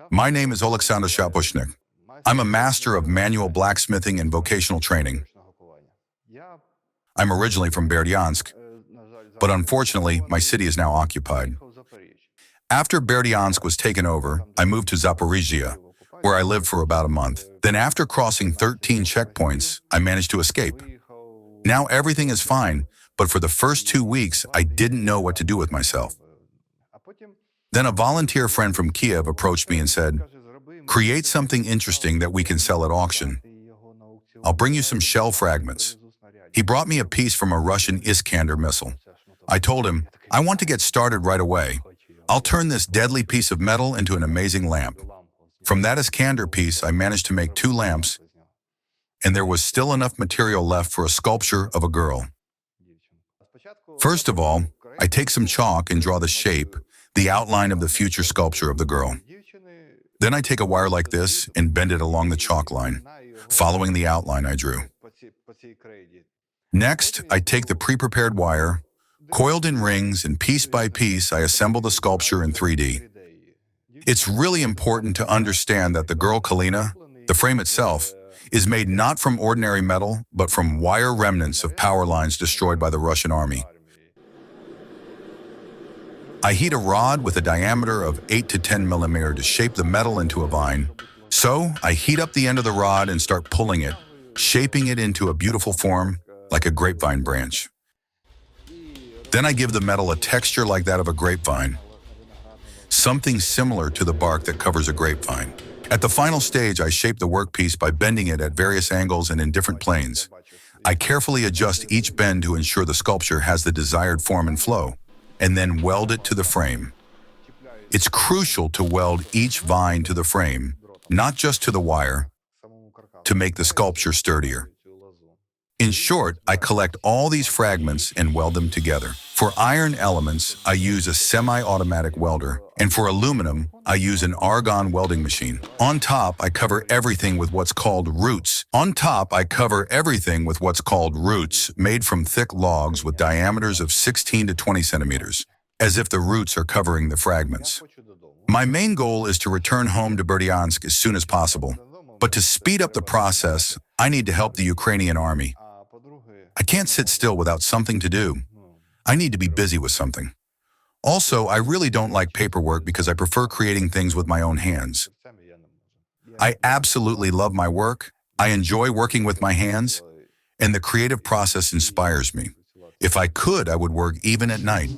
My name is Oleksandr Shaposhnik. I'm a master of manual blacksmithing and vocational training. I'm originally from Berdyansk, but unfortunately, my city is now occupied. After Berdyansk was taken over, I moved to Zaporizhia, where I lived for about a month. Then after crossing 13 checkpoints, I managed to escape. Now everything is fine, but for the first 2 weeks, I didn't know what to do with myself. Then a volunteer friend from Kiev approached me and said, "Create something interesting that we can sell at auction. I'll bring you some shell fragments." He brought me a piece from a Russian Iskander missile. I told him, "I want to get started right away. I'll turn this deadly piece of metal into an amazing lamp." From that Iskander piece, I managed to make 2 lamps, and there was still enough material left for a sculpture of a girl. First of all, I take some chalk and draw the shape, the outline of the future sculpture of the girl. Then I take a wire like this and bend it along the chalk line, following the outline I drew. Next, I take the pre-prepared wire, coiled in rings, and piece by piece I assemble the sculpture in 3D. It's really important to understand that the girl Kalina, the frame itself, is made not from ordinary metal, but from wire remnants of power lines destroyed by the Russian army. I heat a rod with a diameter of 8 to 10 millimeters to shape the metal into a vine. So, I heat up the end of the rod and start pulling it, shaping it into a beautiful form, like a grapevine branch. Then I give the metal a texture like that of a grapevine, something similar to the bark that covers a grapevine. At the final stage, I shape the workpiece by bending it at various angles and in different planes. I carefully adjust each bend to ensure the sculpture has the desired form and flow, and then weld it to the frame. It's crucial to weld each vine to the frame, not just to the wire, to make the sculpture sturdier. In short, I collect all these fragments and weld them together. For iron elements, I use a semi-automatic welder, and for aluminum, I use an argon welding machine. On top, I cover everything with what's called roots. Made from thick logs with diameters of 16 to 20 centimeters, as if the roots are covering the fragments. My main goal is to return home to Berdyansk as soon as possible, but to speed up the process, I need to help the Ukrainian army. I can't sit still without something to do. I need to be busy with something. Also, I really don't like paperwork because I prefer creating things with my own hands. I absolutely love my work. I enjoy working with my hands, and the creative process inspires me. If I could, I would work even at night.